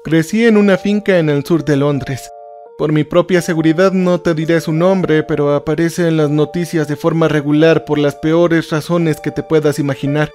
Crecí en una finca en el sur de Londres. Por mi propia seguridad no te diré su nombre, pero aparece en las noticias de forma regular por las peores razones que te puedas imaginar.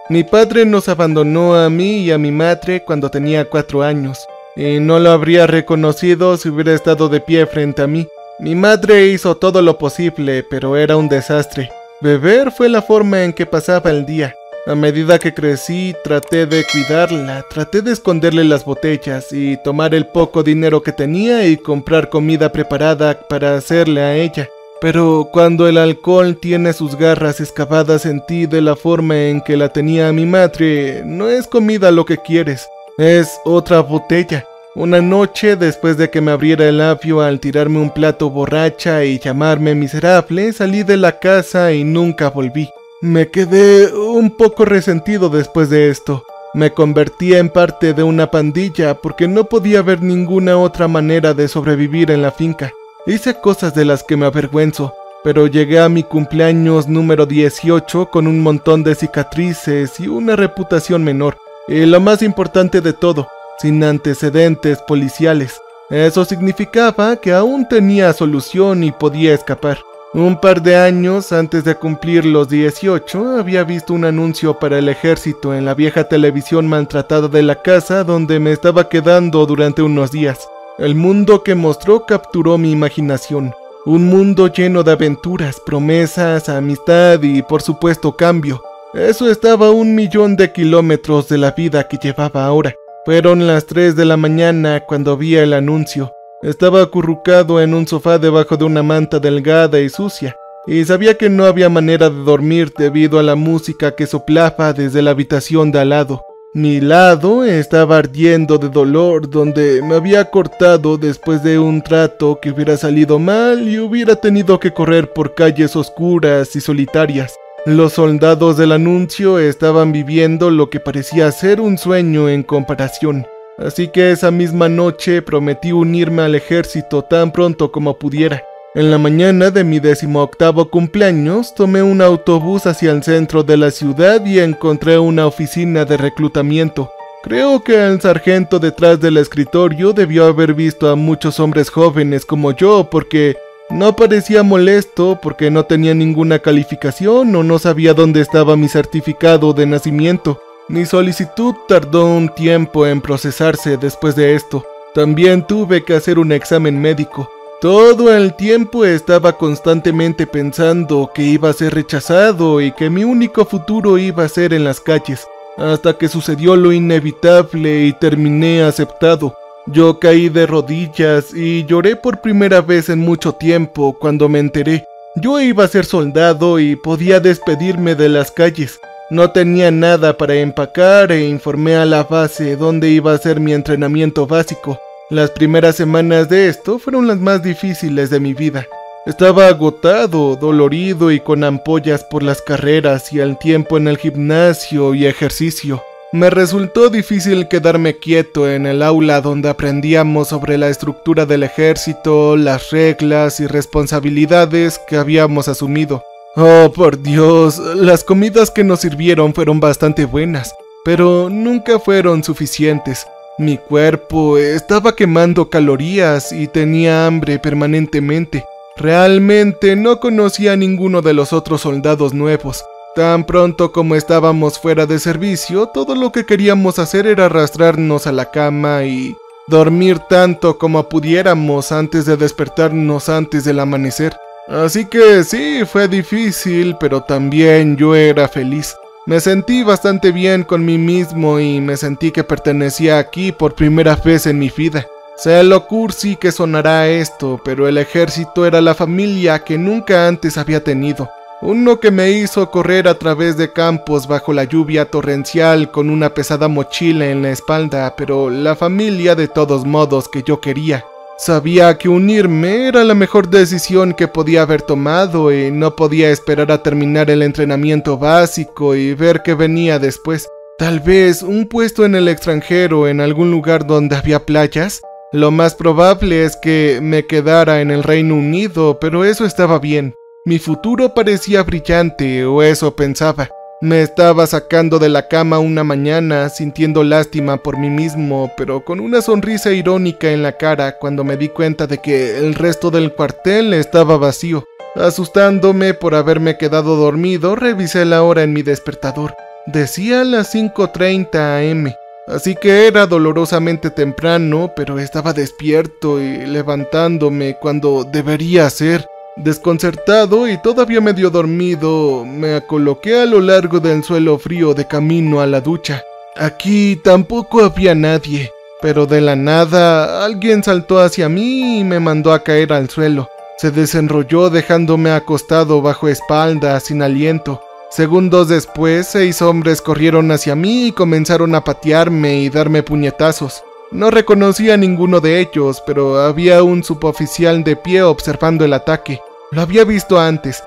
Mi padre nos abandonó a mí y a mi madre cuando tenía 4 años, y no lo habría reconocido si hubiera estado de pie frente a mí. Mi madre hizo todo lo posible, pero era un desastre. Beber fue la forma en que pasaba el día. A medida que crecí, traté de cuidarla, traté de esconderle las botellas y tomar el poco dinero que tenía y comprar comida preparada para hacerle a ella. Pero cuando el alcohol tiene sus garras excavadas en ti de la forma en que la tenía mi madre, no es comida lo que quieres, es otra botella. Una noche, después de que me abriera el labio al tirarme un plato borracha y llamarme miserable, salí de la casa y nunca volví. Me quedé un poco resentido después de esto. Me convertí en parte de una pandilla porque no podía ver ninguna otra manera de sobrevivir en la finca. Hice cosas de las que me avergüenzo, pero llegué a mi cumpleaños número 18 con un montón de cicatrices y una reputación menor. Y lo más importante de todo, sin antecedentes policiales. Eso significaba que aún tenía solución y podía escapar. Un par de años antes de cumplir los 18, había visto un anuncio para el ejército en la vieja televisión maltratada de la casa donde me estaba quedando durante unos días. El mundo que mostró capturó mi imaginación. Un mundo lleno de aventuras, promesas, amistad y, por supuesto, cambio. Eso estaba a 1.000.000 de kilómetros de la vida que llevaba ahora. Fueron las 3 de la mañana cuando vi el anuncio. Estaba acurrucado en un sofá debajo de una manta delgada y sucia, y sabía que no había manera de dormir debido a la música que soplaba desde la habitación de al lado. Mi lado estaba ardiendo de dolor donde me había cortado después de un trato que hubiera salido mal y hubiera tenido que correr por calles oscuras y solitarias. Los soldados del anuncio estaban viviendo lo que parecía ser un sueño en comparación. Así que esa misma noche prometí unirme al ejército tan pronto como pudiera. En la mañana de mi 18º cumpleaños, tomé un autobús hacia el centro de la ciudad y encontré una oficina de reclutamiento. Creo que el sargento detrás del escritorio debió haber visto a muchos hombres jóvenes como yo porque no parecía molesto porque no tenía ninguna calificación o no sabía dónde estaba mi certificado de nacimiento. Mi solicitud tardó un tiempo en procesarse después de esto. También tuve que hacer un examen médico. Todo el tiempo estaba constantemente pensando que iba a ser rechazado y que mi único futuro iba a ser en las calles, hasta que sucedió lo inevitable y terminé aceptado. Yo caí de rodillas y lloré por primera vez en mucho tiempo cuando me enteré. Yo iba a ser soldado y podía despedirme de las calles. No tenía nada para empacar e informé a la base dónde iba a ser mi entrenamiento básico. Las primeras semanas de esto fueron las más difíciles de mi vida. Estaba agotado, dolorido y con ampollas por las carreras y el tiempo en el gimnasio y ejercicio. Me resultó difícil quedarme quieto en el aula donde aprendíamos sobre la estructura del ejército, las reglas y responsabilidades que habíamos asumido. Oh, por Dios, las comidas que nos sirvieron fueron bastante buenas, pero nunca fueron suficientes. Mi cuerpo estaba quemando calorías y tenía hambre permanentemente. Realmente no conocía a ninguno de los otros soldados nuevos. Tan pronto como estábamos fuera de servicio, todo lo que queríamos hacer era arrastrarnos a la cama y dormir tanto como pudiéramos antes de despertarnos antes del amanecer. Así que sí, fue difícil, pero también yo era feliz. Me sentí bastante bien con mí mismo y me sentí que pertenecía aquí por primera vez en mi vida. Sé lo cursi que sonará esto, pero el ejército era la familia que nunca antes había tenido. Uno que me hizo correr a través de campos bajo la lluvia torrencial con una pesada mochila en la espalda, pero la familia de todos modos que yo quería. Sabía que unirme era la mejor decisión que podía haber tomado y no podía esperar a terminar el entrenamiento básico y ver qué venía después. Tal vez un puesto en el extranjero en algún lugar donde había playas. Lo más probable es que me quedara en el Reino Unido, pero eso estaba bien. Mi futuro parecía brillante, o eso pensaba. Me estaba sacando de la cama una mañana, sintiendo lástima por mí mismo, pero con una sonrisa irónica en la cara cuando me di cuenta de que el resto del cuartel estaba vacío. Asustándome por haberme quedado dormido, revisé la hora en mi despertador. Decía las 5:30 am, así que era dolorosamente temprano, pero estaba despierto y levantándome cuando debería ser. Desconcertado y todavía medio dormido, me coloqué a lo largo del suelo frío de camino a la ducha. Aquí tampoco había nadie, pero de la nada alguien saltó hacia mí y me mandó a caer al suelo. Se desenrolló dejándome acostado bajo espalda, sin aliento. Segundos después, 6 hombres corrieron hacia mí y comenzaron a patearme y darme puñetazos. No reconocí a ninguno de ellos, pero había un suboficial de pie observando el ataque. Lo había visto antes.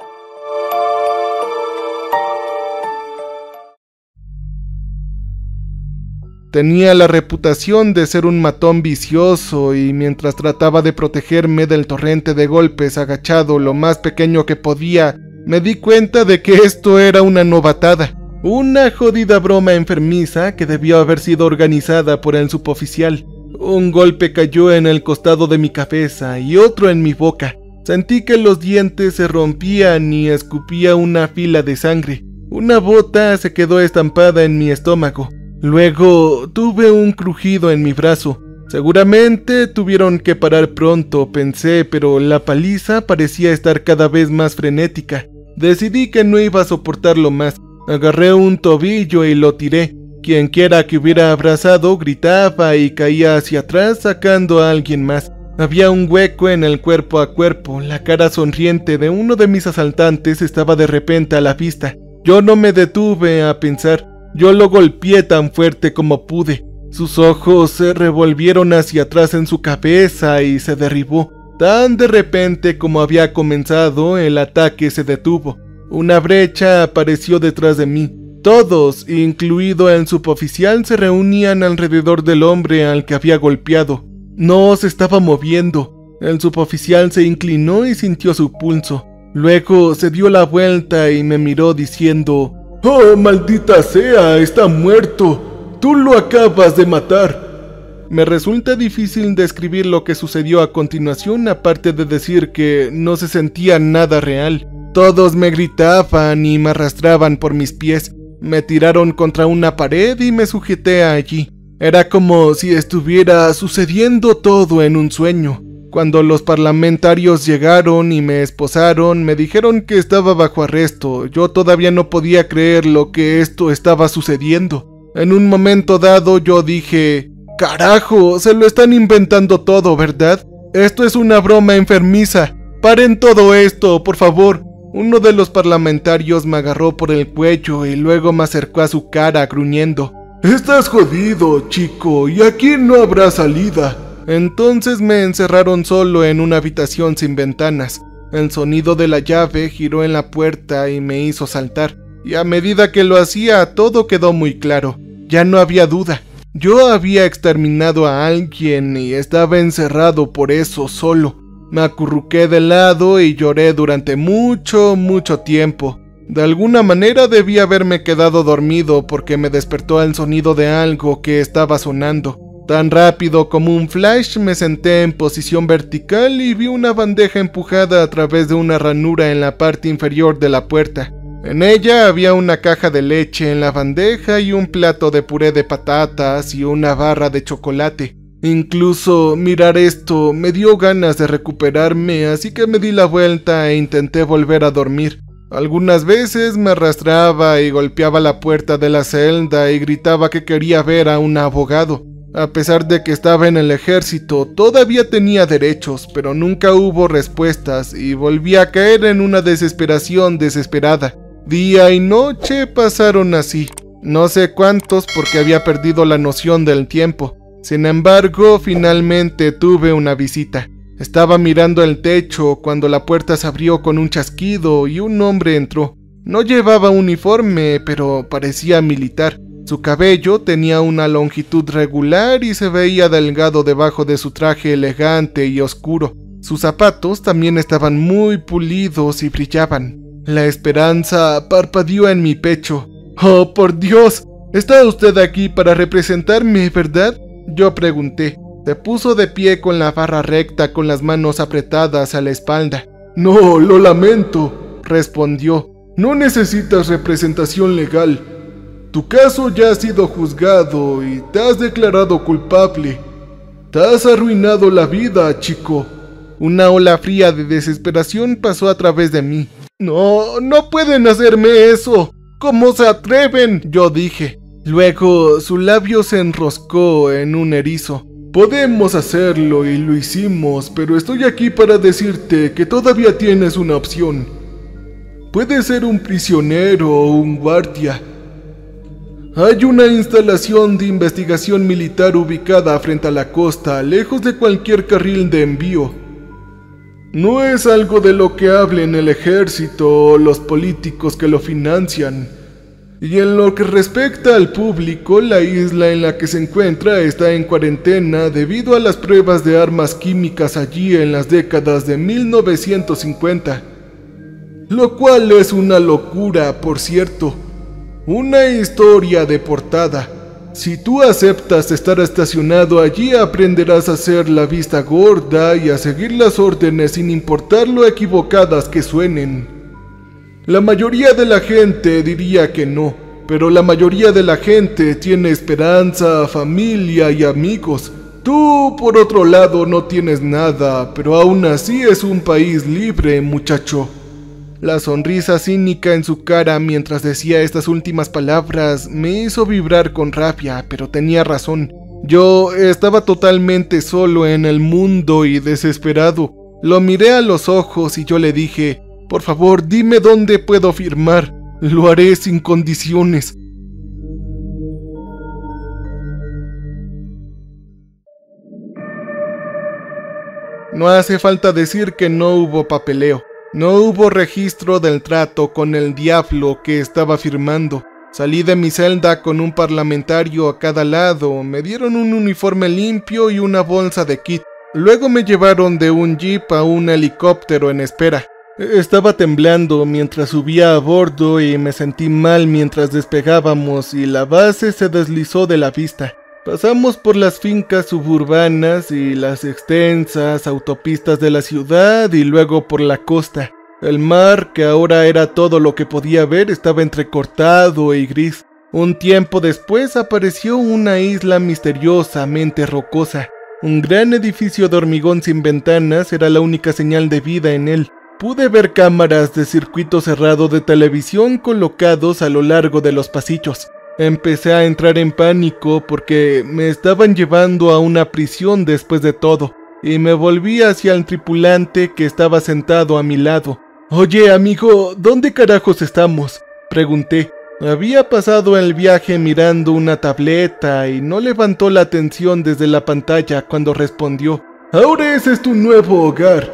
Tenía la reputación de ser un matón vicioso y mientras trataba de protegerme del torrente de golpes agachado lo más pequeño que podía, me di cuenta de que esto era una novatada. Una jodida broma enfermiza que debió haber sido organizada por el suboficial. Un golpe cayó en el costado de mi cabeza y otro en mi boca. Sentí que los dientes se rompían y escupía una fila de sangre. Una bota se quedó estampada en mi estómago. Luego tuve un crujido en mi brazo. Seguramente tuvieron que parar pronto, pensé, pero la paliza parecía estar cada vez más frenética. Decidí que no iba a soportarlo más. Agarré un tobillo y lo tiré. Quienquiera que hubiera abrazado gritaba y caía hacia atrás sacando a alguien más. Había un hueco en el cuerpo a cuerpo. La cara sonriente de uno de mis asaltantes estaba de repente a la vista. Yo no me detuve a pensar. Yo lo golpeé tan fuerte como pude. Sus ojos se revolvieron hacia atrás en su cabeza y se derribó. Tan de repente como había comenzado, el ataque se detuvo. Una brecha apareció detrás de mí. Todos, incluido el suboficial, se reunían alrededor del hombre al que había golpeado. No se estaba moviendo. El suboficial se inclinó y sintió su pulso. Luego se dio la vuelta y me miró diciendo: «¡Oh, maldita sea! ¡Está muerto! ¡Tú lo acabas de matar!». Me resulta difícil describir lo que sucedió a continuación, aparte de decir que no se sentía nada real. Todos me gritaban y me arrastraban por mis pies. Me tiraron contra una pared y me sujeté allí. Era como si estuviera sucediendo todo en un sueño. Cuando los parlamentarios llegaron y me esposaron, me dijeron que estaba bajo arresto. Yo todavía no podía creer lo que esto estaba sucediendo. En un momento dado yo dije: «Carajo, se lo están inventando todo, ¿verdad? Esto es una broma enfermiza. Paren todo esto, por favor». Uno de los parlamentarios me agarró por el cuello y luego me acercó a su cara gruñendo: «Estás jodido, chico, y aquí no habrá salida». Entonces me encerraron solo en una habitación sin ventanas. El sonido de la llave giró en la puerta y me hizo saltar. Y a medida que lo hacía, todo quedó muy claro. Ya no había duda. Yo había exterminado a alguien y estaba encerrado por eso solo. Me acurruqué de lado y lloré durante mucho tiempo. De alguna manera debí haberme quedado dormido porque me despertó el sonido de algo que estaba sonando. Tan rápido como un flash me senté en posición vertical y vi una bandeja empujada a través de una ranura en la parte inferior de la puerta. En ella había una caja de leche en la bandeja y un plato de puré de patatas y una barra de chocolate. Incluso mirar esto me dio ganas de recuperarme, así que me di la vuelta e intenté volver a dormir. Algunas veces me arrastraba y golpeaba la puerta de la celda y gritaba que quería ver a un abogado. A pesar de que estaba en el ejército, todavía tenía derechos, pero nunca hubo respuestas y volví a caer en una desesperación desesperada. Día y noche pasaron así. No sé cuántos porque había perdido la noción del tiempo. Sin embargo, finalmente tuve una visita. Estaba mirando el techo cuando la puerta se abrió con un chasquido y un hombre entró. No llevaba uniforme, pero parecía militar. Su cabello tenía una longitud regular y se veía delgado debajo de su traje elegante y oscuro. Sus zapatos también estaban muy pulidos y brillaban. La esperanza parpadeó en mi pecho. Oh, por Dios, ¿está usted aquí para representarme, verdad? Yo pregunté. Se puso de pie con la barra recta, con las manos apretadas a la espalda. No, lo lamento, respondió. No necesitas representación legal. Tu caso ya ha sido juzgado y te has declarado culpable. Te has arruinado la vida, chico. Una ola fría de desesperación pasó a través de mí. No, no pueden hacerme eso. ¿Cómo se atreven? Yo dije. Luego su labio se enroscó en un erizo. Podemos hacerlo y lo hicimos, pero estoy aquí para decirte que todavía tienes una opción. Puedes ser un prisionero o un guardia. Hay una instalación de investigación militar ubicada frente a la costa, lejos de cualquier carril de envío. No es algo de lo que hablen el ejército o los políticos que lo financian. Y en lo que respecta al público, la isla en la que se encuentra está en cuarentena debido a las pruebas de armas químicas allí en las décadas de 1950. Lo cual es una locura, por cierto. Una historia de portada. Si tú aceptas estar estacionado allí, aprenderás a hacer la vista gorda y a seguir las órdenes sin importar lo equivocadas que suenen. La mayoría de la gente diría que no, pero la mayoría de la gente tiene esperanza, familia y amigos. Tú, por otro lado, no tienes nada, pero aún así es un país libre, muchacho. La sonrisa cínica en su cara mientras decía estas últimas palabras me hizo vibrar con rabia, pero tenía razón. Yo estaba totalmente solo en el mundo y desesperado. Lo miré a los ojos y yo le dije: por favor, dime dónde puedo firmar. Lo haré sin condiciones. No hace falta decir que no hubo papeleo. No hubo registro del trato con el diablo que estaba firmando. Salí de mi celda con un parlamentario a cada lado, me dieron un uniforme limpio y una bolsa de kit. Luego me llevaron de un jeep a un helicóptero en espera. Estaba temblando mientras subía a bordo y me sentí mal mientras despegábamos y la base se deslizó de la vista. Pasamos por las fincas suburbanas y las extensas autopistas de la ciudad y luego por la costa. El mar, que ahora era todo lo que podía ver, estaba entrecortado y gris. Un tiempo después apareció una isla misteriosamente rocosa. Un gran edificio de hormigón sin ventanas era la única señal de vida en él. Pude ver cámaras de circuito cerrado de televisión colocados a lo largo de los pasillos. Empecé a entrar en pánico porque me estaban llevando a una prisión después de todo, y me volví hacia el tripulante que estaba sentado a mi lado. Oye, amigo, ¿dónde carajos estamos?, pregunté. Había pasado el viaje mirando una tableta y no levantó la atención desde la pantalla cuando respondió: ahora ese es tu nuevo hogar.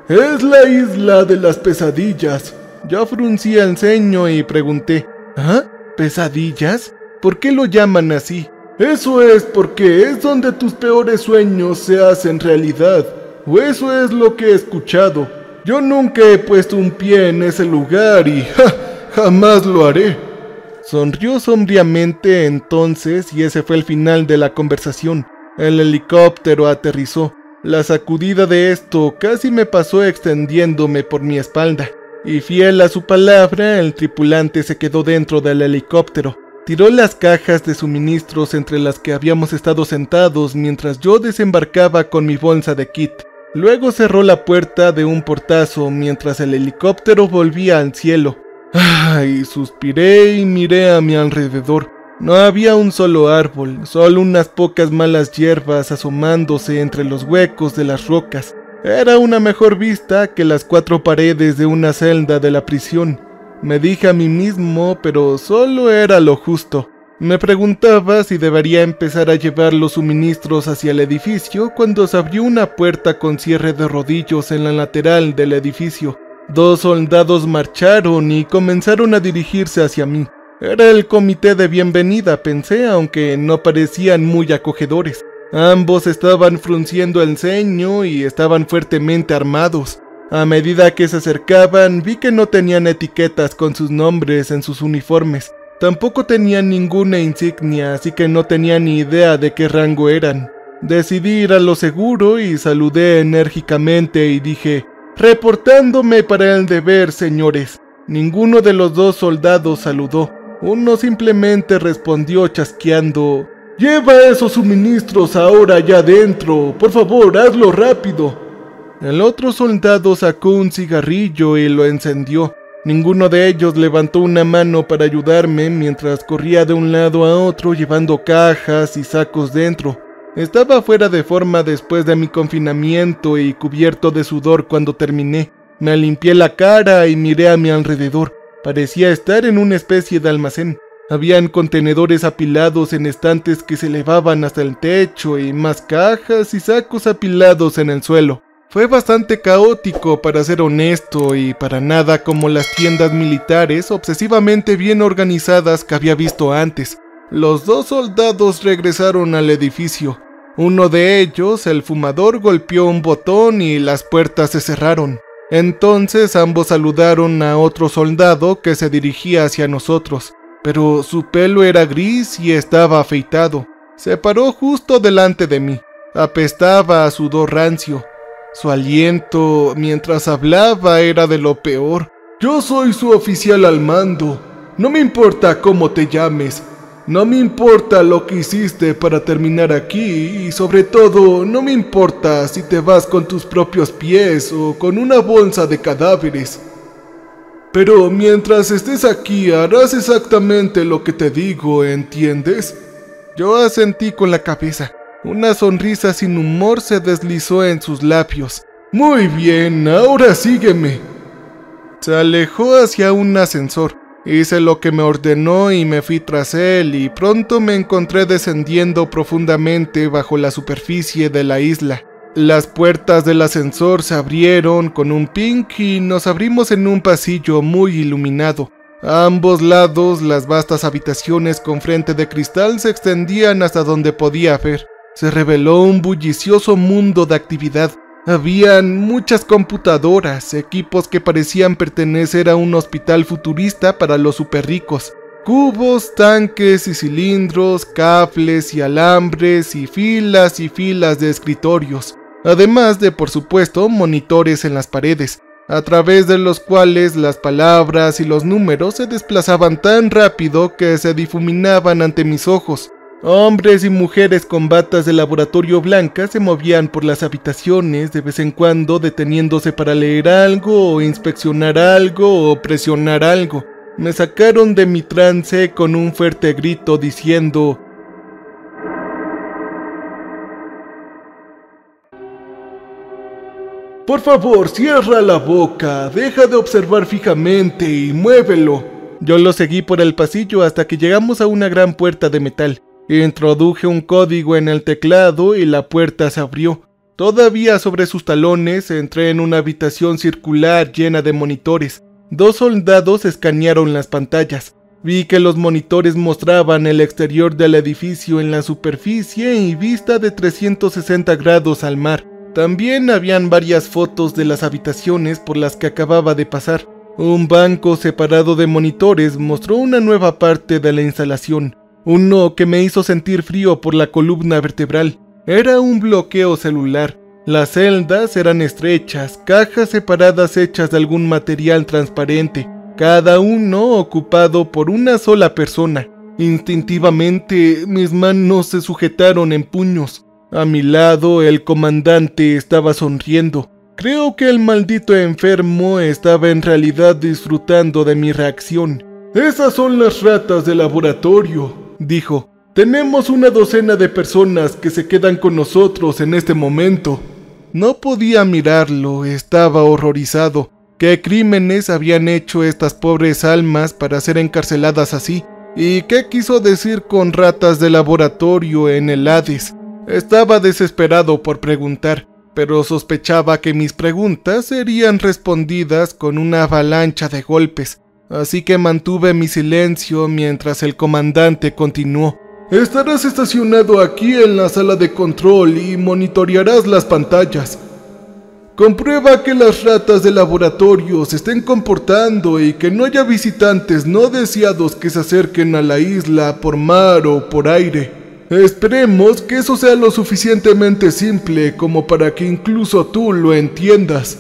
Es la isla de las pesadillas. Yo fruncí el ceño y pregunté: ¿ah? ¿Pesadillas? ¿Por qué lo llaman así? Eso es porque es donde tus peores sueños se hacen realidad, o eso es lo que he escuchado. Yo nunca he puesto un pie en ese lugar y jamás lo haré. Sonrió sombríamente entonces y ese fue el final de la conversación. El helicóptero aterrizó. La sacudida de esto casi me pasó extendiéndome por mi espalda. Y fiel a su palabra, el tripulante se quedó dentro del helicóptero. Tiró las cajas de suministros entre las que habíamos estado sentados mientras yo desembarcaba con mi bolsa de kit. Luego cerró la puerta de un portazo mientras el helicóptero volvía al cielo. Ay, suspiré y miré a mi alrededor. No había un solo árbol, solo unas pocas malas hierbas asomándose entre los huecos de las rocas. Era una mejor vista que las 4 paredes de una celda de la prisión. Me dije a mí mismo, pero solo era lo justo. Me preguntaba si debería empezar a llevar los suministros hacia el edificio cuando se abrió una puerta con cierre de rodillos en la lateral del edificio. 2 soldados marcharon y comenzaron a dirigirse hacia mí. Era el comité de bienvenida, pensé, aunque no parecían muy acogedores. Ambos estaban frunciendo el ceño y estaban fuertemente armados. A medida que se acercaban, vi que no tenían etiquetas con sus nombres en sus uniformes. Tampoco tenían ninguna insignia, así que no tenía ni idea de qué rango eran. Decidí ir a lo seguro y saludé enérgicamente y dije: «Reportándome para el deber, señores». Ninguno de los dos soldados saludó. Uno simplemente respondió chasqueando: «Lleva esos suministros ahora allá adentro. Por favor, hazlo rápido». El otro soldado sacó un cigarrillo y lo encendió. Ninguno de ellos levantó una mano para ayudarme mientras corría de un lado a otro llevando cajas y sacos dentro. Estaba fuera de forma después de mi confinamiento y cubierto de sudor cuando terminé. Me limpié la cara y miré a mi alrededor. Parecía estar en una especie de almacén. Habían contenedores apilados en estantes que se elevaban hasta el techo y más cajas y sacos apilados en el suelo. Fue bastante caótico, para ser honesto, y para nada como las tiendas militares obsesivamente bien organizadas que había visto antes. Los dos soldados regresaron al edificio. Uno de ellos, el fumador, golpeó un botón y las puertas se cerraron. Entonces ambos saludaron a otro soldado que se dirigía hacia nosotros, pero su pelo era gris y estaba afeitado. Se paró justo delante de mí. Apestaba a sudor rancio. Su aliento mientras hablaba era de lo peor. «Yo soy su oficial al mando. No me importa cómo te llames. No me importa lo que hiciste para terminar aquí y sobre todo no me importa si te vas con tus propios pies o con una bolsa de cadáveres. Pero mientras estés aquí harás exactamente lo que te digo, ¿entiendes?» Yo asentí con la cabeza. Una sonrisa sin humor se deslizó en sus labios. «Muy bien, ahora sígueme». Se alejó hacia un ascensor. Hice lo que me ordenó y me fui tras él, y pronto me encontré descendiendo profundamente bajo la superficie de la isla. Las puertas del ascensor se abrieron con un pink y nos abrimos en un pasillo muy iluminado. A ambos lados, las vastas habitaciones con frente de cristal se extendían hasta donde podía ver. Se reveló un bullicioso mundo de actividad. Habían muchas computadoras, equipos que parecían pertenecer a un hospital futurista para los superricos, cubos, tanques y cilindros, cables y alambres y filas de escritorios, además de, por supuesto, monitores en las paredes, a través de los cuales las palabras y los números se desplazaban tan rápido que se difuminaban ante mis ojos. Hombres y mujeres con batas de laboratorio blancas se movían por las habitaciones, de vez en cuando deteniéndose para leer algo o inspeccionar algo o presionar algo. Me sacaron de mi trance con un fuerte grito diciendo: «Por favor, cierra la boca, deja de observar fijamente y muévelo». Yo lo seguí por el pasillo hasta que llegamos a una gran puerta de metal. Introduje un código en el teclado y la puerta se abrió. Todavía sobre sus talones entré en una habitación circular llena de monitores. Dos soldados escanearon las pantallas. Vi que los monitores mostraban el exterior del edificio en la superficie y vista de 360 grados al mar. También habían varias fotos de las habitaciones por las que acababa de pasar. Un banco separado de monitores mostró una nueva parte de la instalación. Uno que me hizo sentir frío por la columna vertebral. Era un bloqueo celular. Las celdas eran estrechas, cajas separadas hechas de algún material transparente, cada uno ocupado por una sola persona. Instintivamente, mis manos se sujetaron en puños. A mi lado, el comandante estaba sonriendo. Creo que el maldito enfermo estaba en realidad disfrutando de mi reacción. «Esas son las ratas de laboratorio», dijo. «Tenemos una docena de personas que se quedan con nosotros en este momento». No podía mirarlo, estaba horrorizado. ¿Qué crímenes habían hecho estas pobres almas para ser encarceladas así? ¿Y qué quiso decir con ratas de laboratorio en el Hades? Estaba desesperado por preguntar, pero sospechaba que mis preguntas serían respondidas con una avalancha de golpes. Así que mantuve mi silencio mientras el comandante continuó. «Estarás estacionado aquí en la sala de control y monitorearás las pantallas. Comprueba que las ratas de laboratorio se estén comportando y que no haya visitantes no deseados que se acerquen a la isla por mar o por aire. Esperemos que eso sea lo suficientemente simple como para que incluso tú lo entiendas.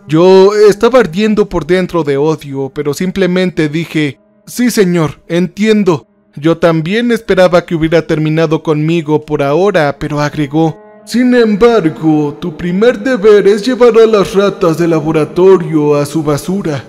Yo estaba ardiendo por dentro de odio, pero simplemente dije, sí señor, entiendo. Yo también esperaba que hubiera terminado conmigo por ahora, pero agregó, sin embargo, tu primer deber es llevar a las ratas de laboratorio a su basura.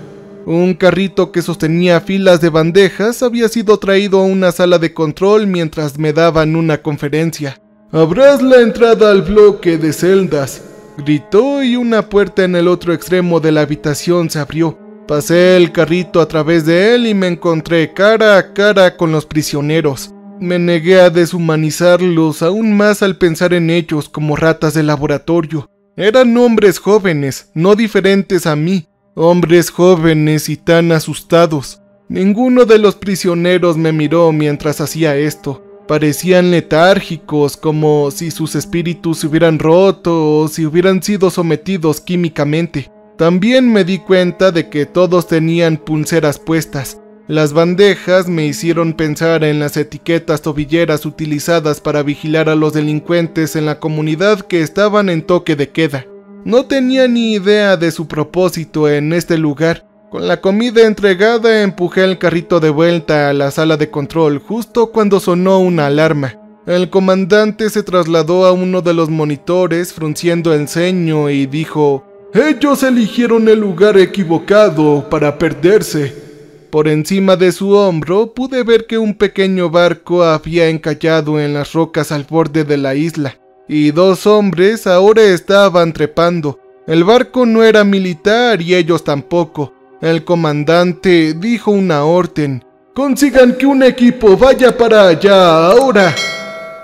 Un carrito que sostenía filas de bandejas había sido traído a una sala de control mientras me daban una conferencia. «Abras la entrada al bloque de celdas», gritó, y una puerta en el otro extremo de la habitación se abrió. Pasé el carrito a través de él y me encontré cara a cara con los prisioneros. Me negué a deshumanizarlos aún más al pensar en ellos como ratas de laboratorio. Eran hombres jóvenes, no diferentes a mí, hombres jóvenes y tan asustados. Ninguno de los prisioneros me miró mientras hacía esto. Parecían letárgicos, como si sus espíritus se hubieran roto o si hubieran sido sometidos químicamente. También me di cuenta de que todos tenían pulseras puestas. Las bandejas me hicieron pensar en las etiquetas tobilleras utilizadas para vigilar a los delincuentes en la comunidad que estaban en toque de queda. No tenía ni idea de su propósito en este lugar. Con la comida entregada empujé el carrito de vuelta a la sala de control justo cuando sonó una alarma. El comandante se trasladó a uno de los monitores frunciendo el ceño y dijo, «Ellos eligieron el lugar equivocado para perderse». Por encima de su hombro pude ver que un pequeño barco había encallado en las rocas al borde de la isla, y dos hombres ahora estaban trepando. El barco no era militar y ellos tampoco. El comandante dijo una orden: «Consigan que un equipo vaya para allá ahora».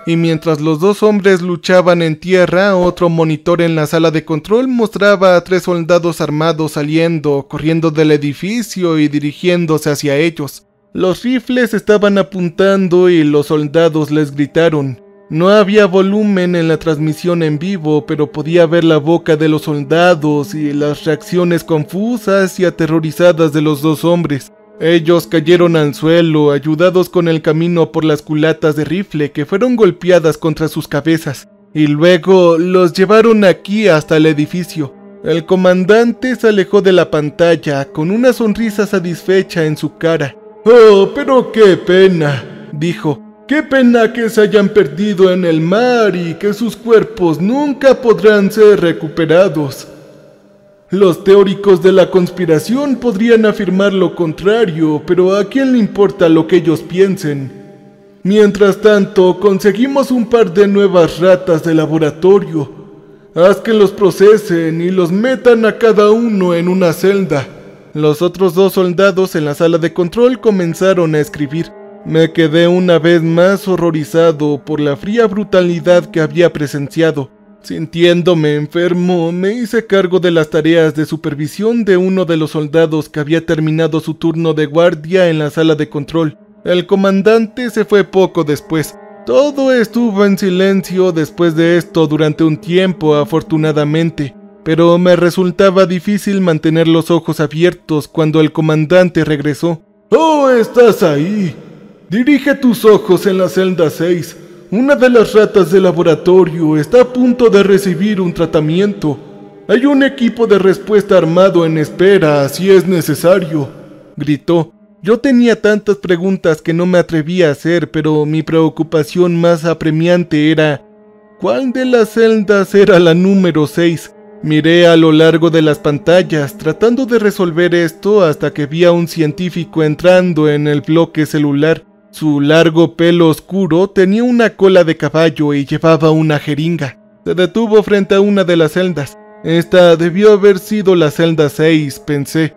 Y mientras los dos hombres luchaban en tierra, otro monitor en la sala de control mostraba a 3 soldados armados saliendo, corriendo del edificio y dirigiéndose hacia ellos. Los rifles estaban apuntando y los soldados les gritaron. No había volumen en la transmisión en vivo, pero podía ver la boca de los soldados y las reacciones confusas y aterrorizadas de los dos hombres. Ellos cayeron al suelo, ayudados con el camino por las culatas de rifle que fueron golpeadas contra sus cabezas, y luego los llevaron aquí hasta el edificio. El comandante se alejó de la pantalla con una sonrisa satisfecha en su cara. «Oh, pero qué pena», dijo. «Qué pena que se hayan perdido en el mar y que sus cuerpos nunca podrán ser recuperados». Los teóricos de la conspiración podrían afirmar lo contrario, pero ¿a quién le importa lo que ellos piensen? Mientras tanto, conseguimos un par de nuevas ratas de laboratorio. Haz que los procesen y los metan a cada uno en una celda. Los otros 2 soldados en la sala de control comenzaron a escribir. Me quedé una vez más horrorizado por la fría brutalidad que había presenciado. Sintiéndome enfermo, me hice cargo de las tareas de supervisión de uno de los soldados que había terminado su turno de guardia en la sala de control. El comandante se fue poco después. Todo estuvo en silencio después de esto durante un tiempo, afortunadamente, pero me resultaba difícil mantener los ojos abiertos cuando el comandante regresó. «¡Oh, estás ahí! Dirige tus ojos en la celda 6. Una de las ratas de laboratorio está a punto de recibir un tratamiento. Hay un equipo de respuesta armado en espera si es necesario», gritó. Yo tenía tantas preguntas que no me atrevía a hacer, pero mi preocupación más apremiante era ¿cuál de las celdas era la número 6? Miré a lo largo de las pantallas, tratando de resolver esto hasta que vi a un científico entrando en el bloque celular. Su largo pelo oscuro tenía una cola de caballo y llevaba una jeringa. Se detuvo frente a una de las celdas. Esta debió haber sido la celda 6, pensé.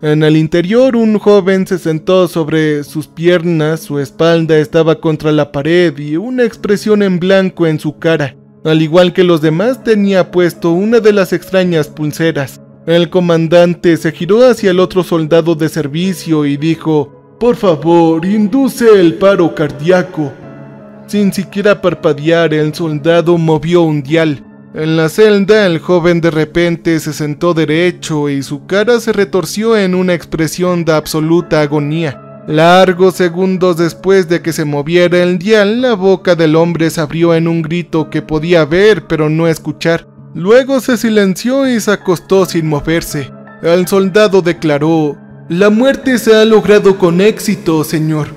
En el interior, un joven se sentó sobre sus piernas, su espalda estaba contra la pared y una expresión en blanco en su cara. Al igual que los demás, tenía puesto una de las extrañas pulseras. El comandante se giró hacia el otro soldado de servicio y dijo: Por favor, induce el paro cardíaco. Sin siquiera parpadear, el soldado movió un dial. En la celda, el joven de repente se sentó derecho y su cara se retorció en una expresión de absoluta agonía. Largos segundos después de que se moviera el dial, la boca del hombre se abrió en un grito que podía ver pero no escuchar. Luego se silenció y se acostó sin moverse. El soldado declaró: «La muerte se ha logrado con éxito, señor».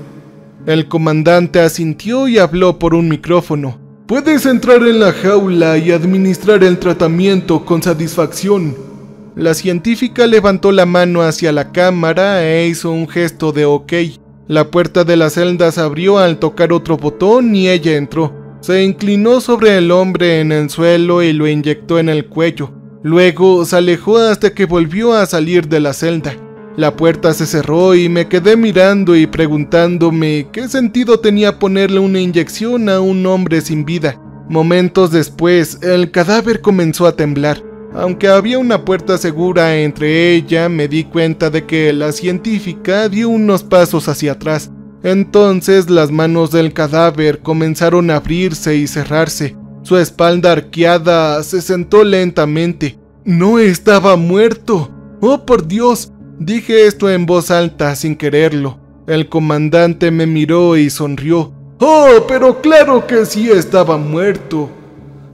El comandante asintió y habló por un micrófono. «Puedes entrar en la jaula y administrar el tratamiento con satisfacción». La científica levantó la mano hacia la cámara e hizo un gesto de ok. La puerta de la celda se abrió al tocar otro botón y ella entró. Se inclinó sobre el hombre en el suelo y lo inyectó en el cuello. Luego se alejó hasta que volvió a salir de la celda. La puerta se cerró y me quedé mirando y preguntándome qué sentido tenía ponerle una inyección a un hombre sin vida. Momentos después, el cadáver comenzó a temblar. Aunque había una puerta segura entre ella, me di cuenta de que la científica dio unos pasos hacia atrás. Entonces las manos del cadáver comenzaron a abrirse y cerrarse. Su espalda arqueada se sentó lentamente. ¡No estaba muerto! ¡Oh, por Dios! Dije esto en voz alta sin quererlo. El comandante me miró y sonrió. ¡Oh, pero claro que sí estaba muerto!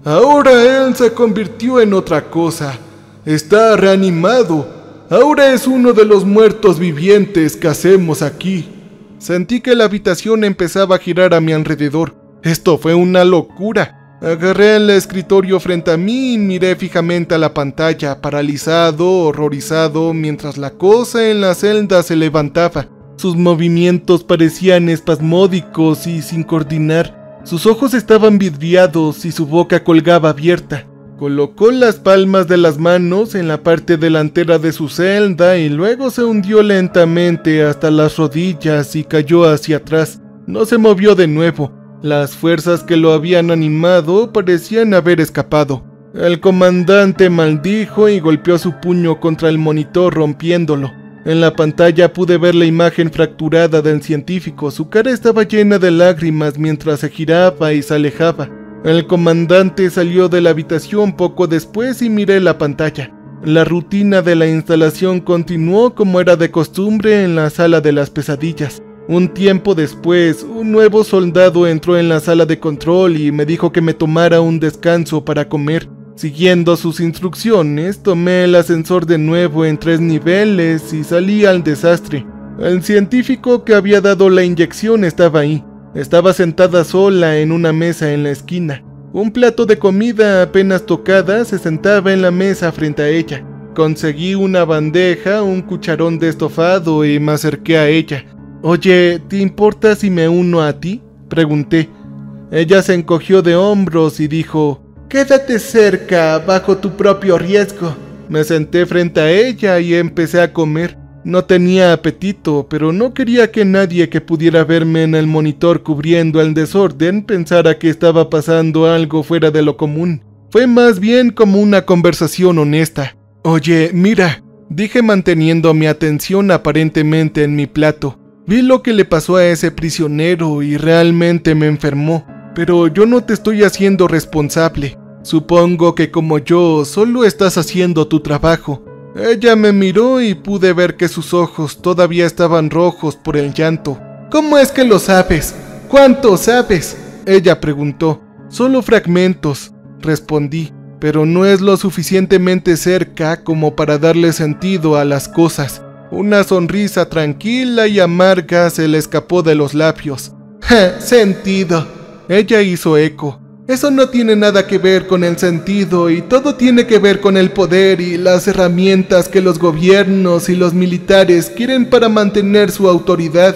Ahora él se convirtió en otra cosa. Está reanimado. Ahora es uno de los muertos vivientes que hacemos aquí. Sentí que la habitación empezaba a girar a mi alrededor. Esto fue una locura. Agarré el escritorio frente a mí y miré fijamente a la pantalla, paralizado, horrorizado, mientras la cosa en la celda se levantaba. Sus movimientos parecían espasmódicos y sin coordinar. Sus ojos estaban vidriados y su boca colgaba abierta. Colocó las palmas de las manos en la parte delantera de su celda y luego se hundió lentamente hasta las rodillas y cayó hacia atrás. No se movió de nuevo. Las fuerzas que lo habían animado parecían haber escapado. El comandante maldijo y golpeó su puño contra el monitor rompiéndolo. En la pantalla pude ver la imagen fracturada del científico. Su cara estaba llena de lágrimas mientras se giraba y se alejaba. El comandante salió de la habitación poco después y miré la pantalla. La rutina de la instalación continuó como era de costumbre en la sala de las pesadillas. Un tiempo después, un nuevo soldado entró en la sala de control y me dijo que me tomara un descanso para comer. Siguiendo sus instrucciones, tomé el ascensor de nuevo en 3 niveles y salí al desastre. El científico que había dado la inyección estaba ahí. Estaba sentada sola en una mesa en la esquina. Un plato de comida apenas tocada se sentaba en la mesa frente a ella. Conseguí una bandeja, un cucharón de estofado y me acerqué a ella. «Oye, ¿te importa si me uno a ti?», pregunté. Ella se encogió de hombros y dijo: «Quédate cerca, bajo tu propio riesgo». Me senté frente a ella y empecé a comer. No tenía apetito, pero no quería que nadie que pudiera verme en el monitor cubriendo el desorden pensara que estaba pasando algo fuera de lo común. Fue más bien como una conversación honesta. «Oye, mira», dije manteniendo mi atención aparentemente en mi plato. «Vi lo que le pasó a ese prisionero y realmente me enfermó. Pero yo no te estoy haciendo responsable. Supongo que como yo, solo estás haciendo tu trabajo». Ella me miró y pude ver que sus ojos todavía estaban rojos por el llanto. «¿Cómo es que lo sabes? ¿Cuánto sabes?», ella preguntó. «Solo fragmentos», respondí, «pero no es lo suficientemente cerca como para darle sentido a las cosas». Una sonrisa tranquila y amarga se le escapó de los labios. «Ja, sentido». Ella hizo eco. «Eso no tiene nada que ver con el sentido y todo tiene que ver con el poder y las herramientas que los gobiernos y los militares quieren para mantener su autoridad.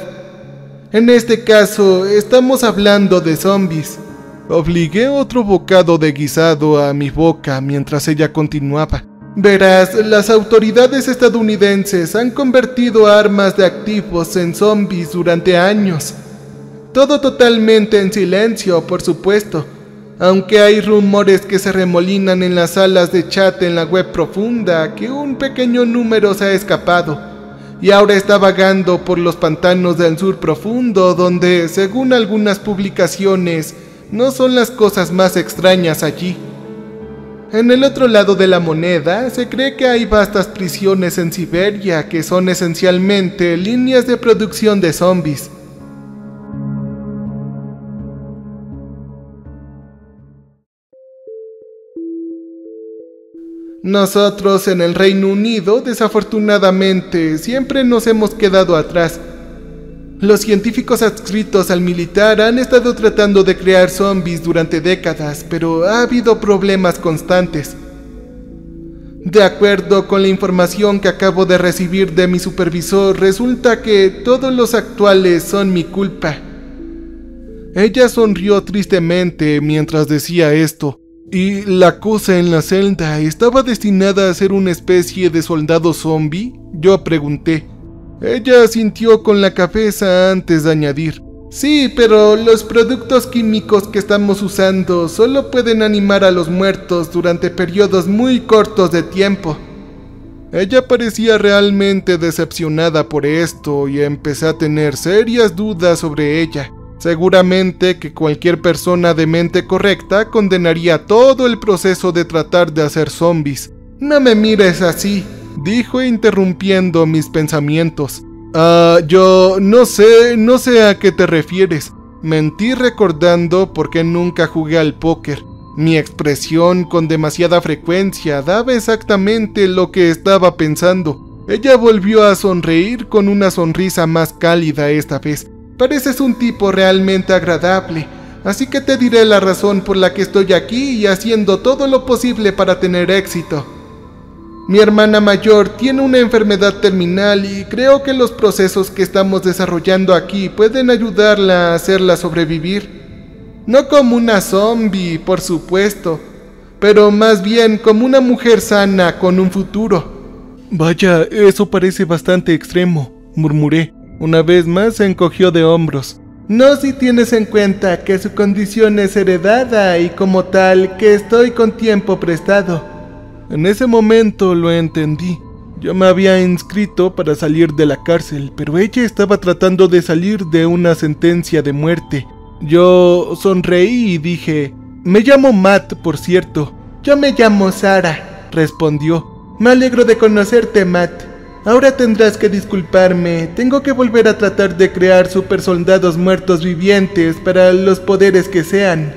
En este caso, estamos hablando de zombies». Obligué otro bocado de guisado a mi boca mientras ella continuaba. «Verás, las autoridades estadounidenses han convertido armas de activos en zombies durante años. Todo totalmente en silencio, por supuesto. Aunque hay rumores que se remolinan en las salas de chat en la web profunda que un pequeño número se ha escapado. y ahora está vagando por los pantanos del sur profundo, donde, según algunas publicaciones, no son las cosas más extrañas allí. En el otro lado de la moneda, se cree que hay vastas prisiones en Siberia que son esencialmente líneas de producción de zombies. Nosotros en el Reino Unido, desafortunadamente, siempre nos hemos quedado atrás. Los científicos adscritos al militar han estado tratando de crear zombies durante décadas, pero ha habido problemas constantes. De acuerdo con la información que acabo de recibir de mi supervisor, resulta que todos los actuales son mi culpa. Ella sonrió tristemente mientras decía esto. ¿Y la cosa en la celda estaba destinada a ser una especie de soldado zombie? Yo pregunté. Ella asintió con la cabeza antes de añadir. Sí, pero los productos químicos que estamos usando solo pueden animar a los muertos durante periodos muy cortos de tiempo. Ella parecía realmente decepcionada por esto y empecé a tener serias dudas sobre ella. Seguramente que cualquier persona de mente correcta condenaría todo el proceso de tratar de hacer zombies. No me mires así, dijo interrumpiendo mis pensamientos. Yo no sé a qué te refieres. Mentí recordando por qué nunca jugué al póker. Mi expresión con demasiada frecuencia daba exactamente lo que estaba pensando. Ella volvió a sonreír con una sonrisa más cálida esta vez. Pareces un tipo realmente agradable, así que te diré la razón por la que estoy aquí y haciendo todo lo posible para tener éxito. Mi hermana mayor tiene una enfermedad terminal y creo que los procesos que estamos desarrollando aquí pueden ayudarla a hacerla sobrevivir. No como una zombie, por supuesto, pero más bien como una mujer sana con un futuro. Vaya, eso parece bastante extremo, murmuré. Una vez más se encogió de hombros. No si tienes en cuenta que su condición es heredada y como tal que estoy con tiempo prestado. En ese momento lo entendí. Yo me había inscrito para salir de la cárcel, pero ella estaba tratando de salir de una sentencia de muerte. Yo sonreí y dije, me llamo Matt, por cierto. Yo me llamo Sarah, respondió. Me alegro de conocerte, Matt. Ahora tendrás que disculparme, tengo que volver a tratar de crear supersoldados muertos vivientes para los poderes que sean.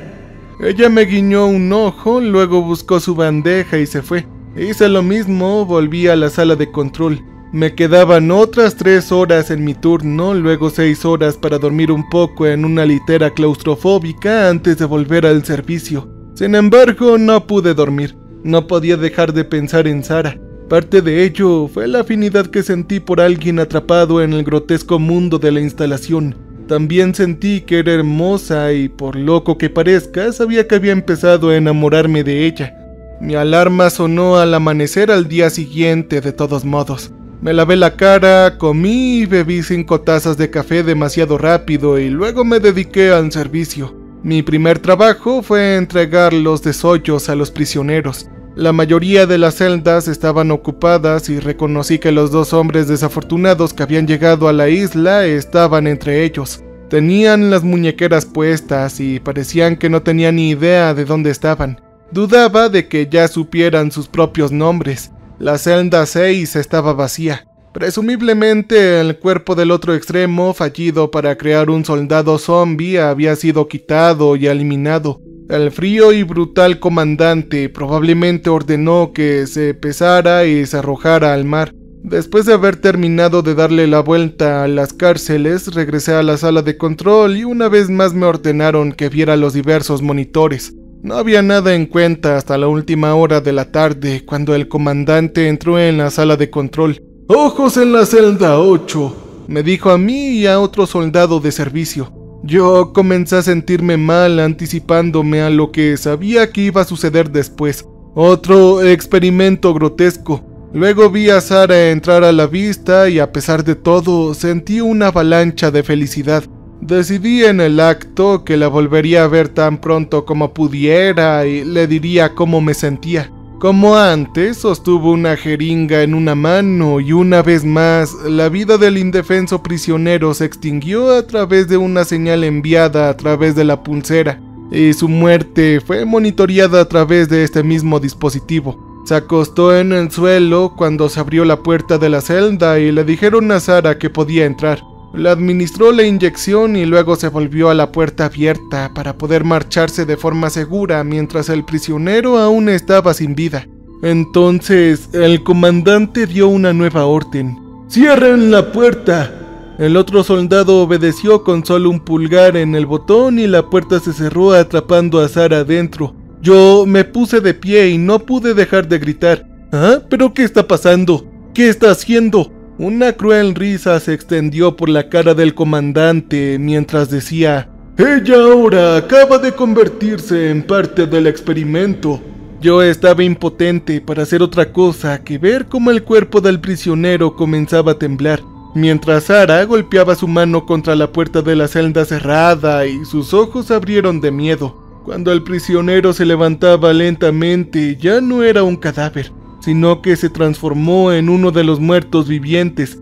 Ella me guiñó un ojo, luego buscó su bandeja y se fue. Hice lo mismo, volví a la sala de control. Me quedaban otras 3 horas en mi turno, luego 6 horas para dormir un poco en una litera claustrofóbica antes de volver al servicio. Sin embargo, no pude dormir, no podía dejar de pensar en Sarah. Parte de ello fue la afinidad que sentí por alguien atrapado en el grotesco mundo de la instalación. También sentí que era hermosa y, por loco que parezca, sabía que había empezado a enamorarme de ella. Mi alarma sonó al amanecer al día siguiente, de todos modos. Me lavé la cara, comí y bebí 5 tazas de café demasiado rápido y luego me dediqué al servicio. Mi primer trabajo fue entregar los desollos a los prisioneros. La mayoría de las celdas estaban ocupadas y reconocí que los 2 hombres desafortunados que habían llegado a la isla estaban entre ellos. Tenían las muñequeras puestas y parecían que no tenían ni idea de dónde estaban. Dudaba de que ya supieran sus propios nombres. La celda 6 estaba vacía. Presumiblemente el cuerpo del otro extremo, fallido para crear un soldado zombie, había sido quitado y eliminado. El frío y brutal comandante probablemente ordenó que se pesara y se arrojara al mar. Después de haber terminado de darle la vuelta a las cárceles, regresé a la sala de control y una vez más me ordenaron que viera los diversos monitores. No había nada en cuenta hasta la última hora de la tarde, cuando el comandante entró en la sala de control. «¡Ojos en la celda 8!», me dijo a mí y a otro soldado de servicio. Yo comencé a sentirme mal anticipándome a lo que sabía que iba a suceder después. Otro experimento grotesco. Luego vi a Sarah entrar a la vista y a pesar de todo sentí una avalancha de felicidad. Decidí en el acto que la volvería a ver tan pronto como pudiera y le diría cómo me sentía. Como antes, sostuvo una jeringa en una mano y una vez más, la vida del indefenso prisionero se extinguió a través de una señal enviada a través de la pulsera, y su muerte fue monitoreada a través de este mismo dispositivo. Se acostó en el suelo cuando se abrió la puerta de la celda y le dijeron a Sara que podía entrar. Le administró la inyección y luego se volvió a la puerta abierta para poder marcharse de forma segura mientras el prisionero aún estaba sin vida. Entonces, el comandante dio una nueva orden. ¡Cierren la puerta! El otro soldado obedeció con solo un pulgar en el botón y la puerta se cerró atrapando a Sara adentro. Yo me puse de pie y no pude dejar de gritar. ¿Ah? ¿Pero qué está pasando? ¿Qué está haciendo? Una cruel risa se extendió por la cara del comandante mientras decía: «Ella ahora acaba de convertirse en parte del experimento». Yo estaba impotente para hacer otra cosa que ver cómo el cuerpo del prisionero comenzaba a temblar, mientras Sara golpeaba su mano contra la puerta de la celda cerrada y sus ojos se abrieron de miedo. Cuando el prisionero se levantaba lentamente, ya no era un cadáver, sino que se transformó en uno de los muertos vivientes.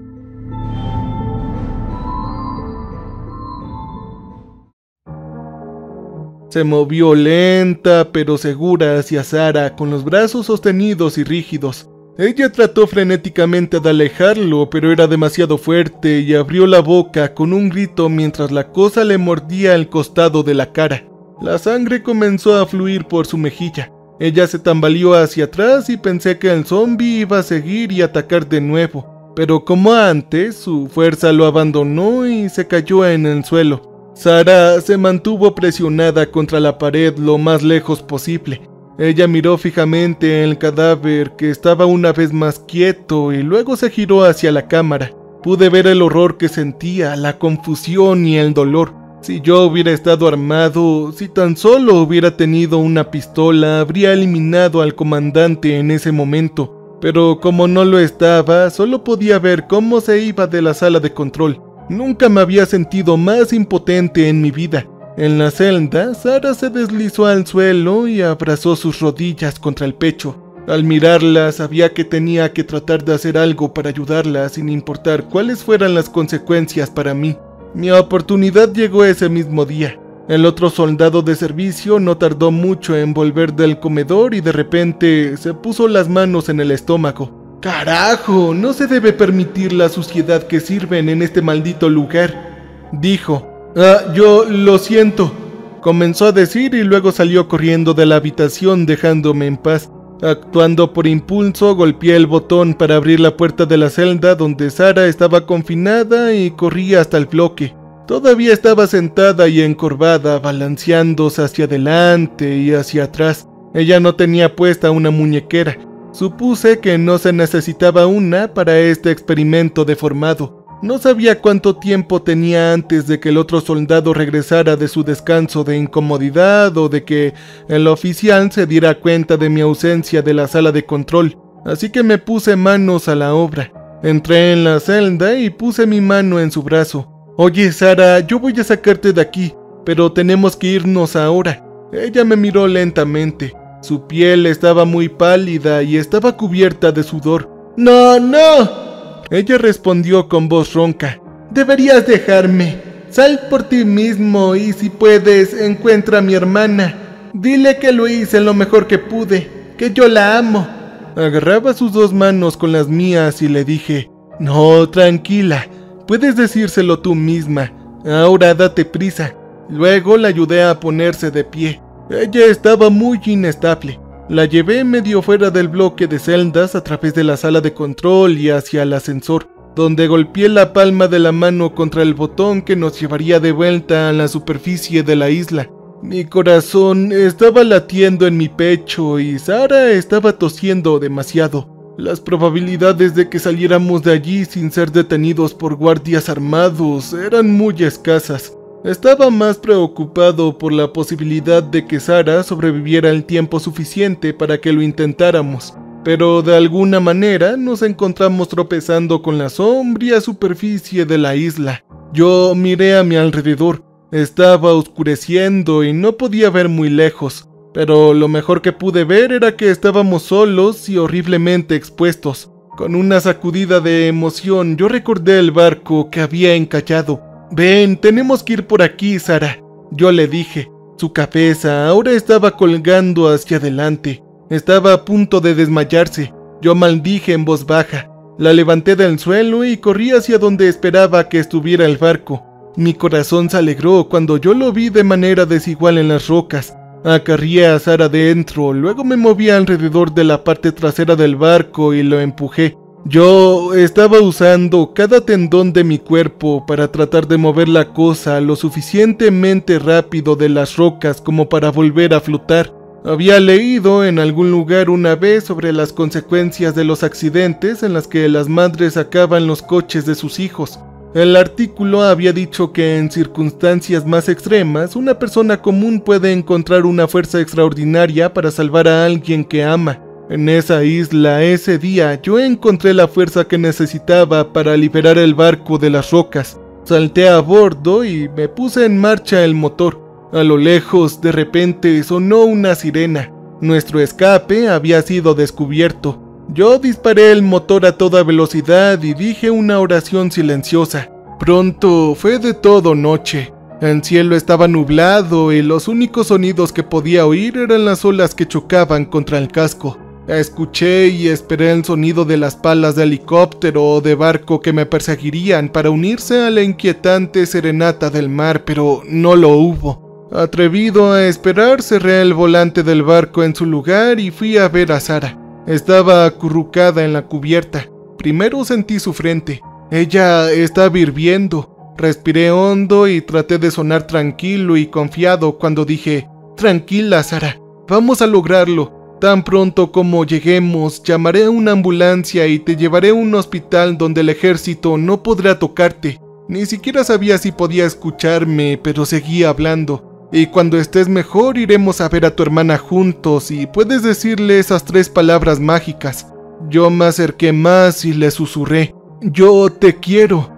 Se movió lenta pero segura hacia Sara con los brazos sostenidos y rígidos. Ella trató frenéticamente de alejarlo, pero era demasiado fuerte y abrió la boca con un grito mientras la cosa le mordía el costado de la cara. La sangre comenzó a fluir por su mejilla. Ella se tambaleó hacia atrás y pensé que el zombi iba a seguir y atacar de nuevo, pero como antes, su fuerza lo abandonó y se cayó en el suelo. Sara se mantuvo presionada contra la pared lo más lejos posible. Ella miró fijamente el cadáver, que estaba una vez más quieto, y luego se giró hacia la cámara. Pude ver el horror que sentía, la confusión y el dolor. Si yo hubiera estado armado, si tan solo hubiera tenido una pistola, habría eliminado al comandante en ese momento. Pero como no lo estaba, solo podía ver cómo se iba de la sala de control. Nunca me había sentido más impotente en mi vida. En la celda, Sara se deslizó al suelo y abrazó sus rodillas contra el pecho. Al mirarla, sabía que tenía que tratar de hacer algo para ayudarla, sin importar cuáles fueran las consecuencias para mí. Mi oportunidad llegó ese mismo día. El otro soldado de servicio no tardó mucho en volver del comedor y de repente se puso las manos en el estómago. «¡Carajo! No se debe permitir la suciedad que sirven en este maldito lugar», dijo. Yo lo siento», comenzó a decir y luego salió corriendo de la habitación dejándome en paz. Actuando por impulso, golpeé el botón para abrir la puerta de la celda donde Sara estaba confinada y corrí hasta el bloque. Todavía estaba sentada y encorvada, balanceándose hacia adelante y hacia atrás. Ella no tenía puesta una muñequera. Supuse que no se necesitaba una para este experimento deformado. No sabía cuánto tiempo tenía antes de que el otro soldado regresara de su descanso de incomodidad o de que el oficial se diera cuenta de mi ausencia de la sala de control, así que me puse manos a la obra. Entré en la celda y puse mi mano en su brazo. «Oye, Sara, yo voy a sacarte de aquí, pero tenemos que irnos ahora». Ella me miró lentamente. Su piel estaba muy pálida y estaba cubierta de sudor. «¡No, no!», ella respondió con voz ronca. «Deberías dejarme. Sal por ti mismo y si puedes, encuentra a mi hermana. Dile que lo hice lo mejor que pude, que yo la amo». Agarraba sus dos manos con las mías y le dije: «No, tranquila, puedes decírselo tú misma. Ahora date prisa». Luego la ayudé a ponerse de pie. Ella estaba muy inestable. La llevé medio fuera del bloque de celdas a través de la sala de control y hacia el ascensor, donde golpeé la palma de la mano contra el botón que nos llevaría de vuelta a la superficie de la isla. Mi corazón estaba latiendo en mi pecho y Sara estaba tosiendo demasiado. Las probabilidades de que saliéramos de allí sin ser detenidos por guardias armados eran muy escasas. Estaba más preocupado por la posibilidad de que Sara sobreviviera el tiempo suficiente para que lo intentáramos, pero de alguna manera nos encontramos tropezando con la sombría superficie de la isla. Yo miré a mi alrededor. Estaba oscureciendo y no podía ver muy lejos. pero lo mejor que pude ver era que estábamos solos y horriblemente expuestos. Con una sacudida de emoción, yo recordé el barco que había encallado. «Ven, tenemos que ir por aquí, Sara», yo le dije. Su cabeza ahora estaba colgando hacia adelante. Estaba a punto de desmayarse. Yo maldije en voz baja. La levanté del suelo y corrí hacia donde esperaba que estuviera el barco. Mi corazón se alegró cuando yo lo vi de manera desigual en las rocas. Acarrié a Sara dentro, luego me moví alrededor de la parte trasera del barco y lo empujé. Yo estaba usando cada tendón de mi cuerpo para tratar de mover la cosa lo suficientemente rápido de las rocas como para volver a flotar. Había leído en algún lugar una vez sobre las consecuencias de los accidentes en las que las madres sacaban los coches de sus hijos. El artículo había dicho que en circunstancias más extremas, una persona común puede encontrar una fuerza extraordinaria para salvar a alguien que ama. En esa isla, ese día, yo encontré la fuerza que necesitaba para liberar el barco de las rocas. Salté a bordo y me puse en marcha el motor. A lo lejos, de repente, sonó una sirena. Nuestro escape había sido descubierto. Yo disparé el motor a toda velocidad y dije una oración silenciosa. Pronto fue de todo noche. El cielo estaba nublado y los únicos sonidos que podía oír eran las olas que chocaban contra el casco. Escuché y esperé el sonido de las palas de helicóptero o de barco que me perseguirían para unirse a la inquietante serenata del mar, pero no lo hubo. Atrevido a esperar, cerré el volante del barco en su lugar y fui a ver a Sara. Estaba acurrucada en la cubierta. Primero sentí su frente. Ella estaba hirviendo. Respiré hondo y traté de sonar tranquilo y confiado cuando dije: «Tranquila, Sara, vamos a lograrlo. Tan pronto como lleguemos, llamaré a una ambulancia y te llevaré a un hospital donde el ejército no podrá tocarte». Ni siquiera sabía si podía escucharme, pero seguía hablando. «Y cuando estés mejor iremos a ver a tu hermana juntos y puedes decirle esas 3 palabras mágicas». Yo me acerqué más y le susurré: «Yo te quiero».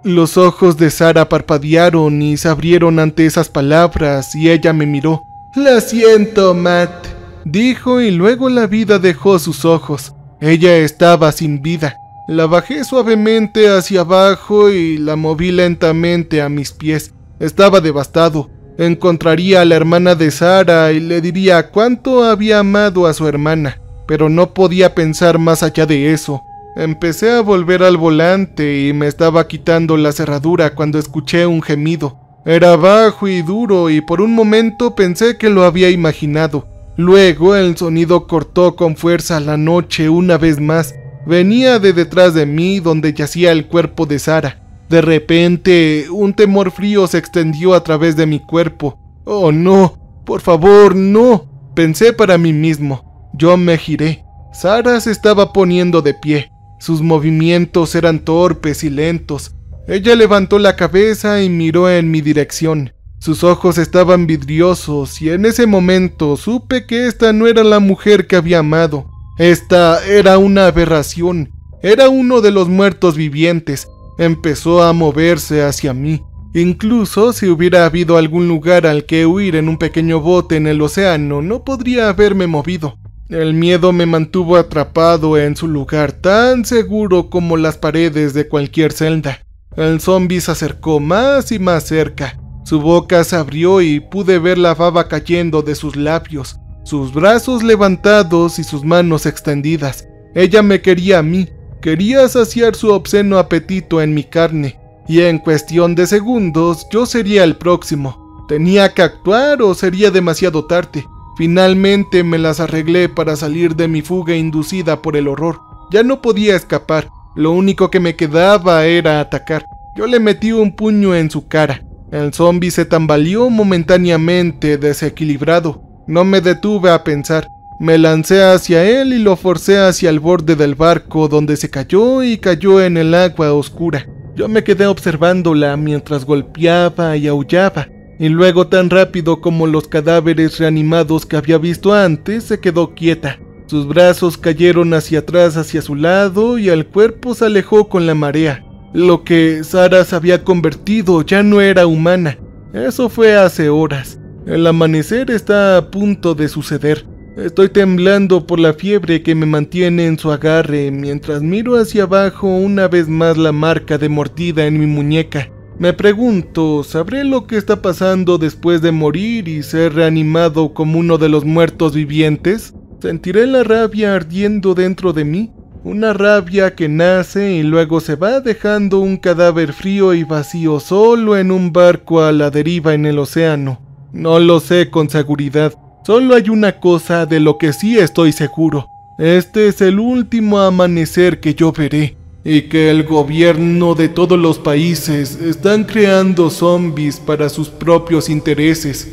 Los ojos de Sara parpadearon y se abrieron ante esas palabras y ella me miró. «Lo siento, Matt», dijo, y luego la vida dejó sus ojos. Ella estaba sin vida. La bajé suavemente hacia abajo y la moví lentamente a mis pies. Estaba devastado. Encontraría a la hermana de Sara y le diría cuánto había amado a su hermana, pero no podía pensar más allá de eso. Empecé a volver al volante y me estaba quitando la cerradura cuando escuché un gemido. Era bajo y duro y por un momento pensé que lo había imaginado. Luego el sonido cortó con fuerza la noche una vez más. Venía de detrás de mí donde yacía el cuerpo de Sara. De repente, un temor frío se extendió a través de mi cuerpo. «Oh no, por favor, no», pensé para mí mismo. Yo me giré. Sara se estaba poniendo de pie. Sus movimientos eran torpes y lentos. Ella levantó la cabeza y miró en mi dirección. Sus ojos estaban vidriosos y en ese momento supe que esta no era la mujer que había amado. Esta era una aberración. Era uno de los muertos vivientes. Empezó a moverse hacia mí. Incluso si hubiera habido algún lugar al que huir en un pequeño bote en el océano, no podría haberme movido. El miedo me mantuvo atrapado en su lugar, tan seguro como las paredes de cualquier celda. El zombi se acercó más y más cerca. Su boca se abrió y pude ver la baba cayendo de sus labios, sus brazos levantados y sus manos extendidas. Ella me quería a mí, quería saciar su obsceno apetito en mi carne, y en cuestión de segundos yo sería el próximo. Tenía que actuar o sería demasiado tarde. Finalmente me las arreglé para salir de mi fuga inducida por el horror. Ya no podía escapar, lo único que me quedaba era atacar. Yo le metí un puño en su cara. El zombi se tambaleó momentáneamente, desequilibrado. No me detuve a pensar. Me lancé hacia él y lo forcé hacia el borde del barco, donde se cayó y cayó en el agua oscura. Yo me quedé observándola mientras golpeaba y aullaba, y luego tan rápido como los cadáveres reanimados que había visto antes, se quedó quieta. Sus brazos cayeron hacia atrás hacia su lado y el cuerpo se alejó con la marea. Lo que Sarah se había convertido ya no era humana. Eso fue hace horas. El amanecer está a punto de suceder. Estoy temblando por la fiebre que me mantiene en su agarre mientras miro hacia abajo una vez más la marca de mordida en mi muñeca. Me pregunto, ¿sabré lo que está pasando después de morir y ser reanimado como uno de los muertos vivientes? ¿Sentiré la rabia ardiendo dentro de mí? Una rabia que nace y luego se va dejando un cadáver frío y vacío solo en un barco a la deriva en el océano. No lo sé con seguridad. Solo hay una cosa de lo que sí estoy seguro. Este es el último amanecer que yo veré. Y que el gobierno de todos los países están creando zombies para sus propios intereses.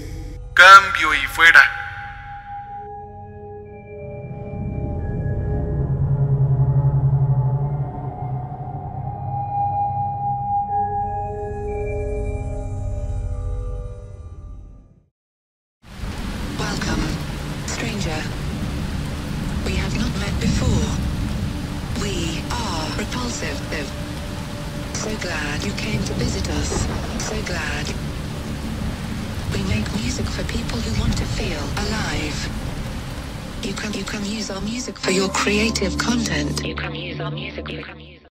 Cambio y fuera. Welcome, stranger. We have not met before. We are repulsive. So glad you came to visit us. So glad. We make music for people who want to feel alive. You can use our music for your creative content. You can use our music.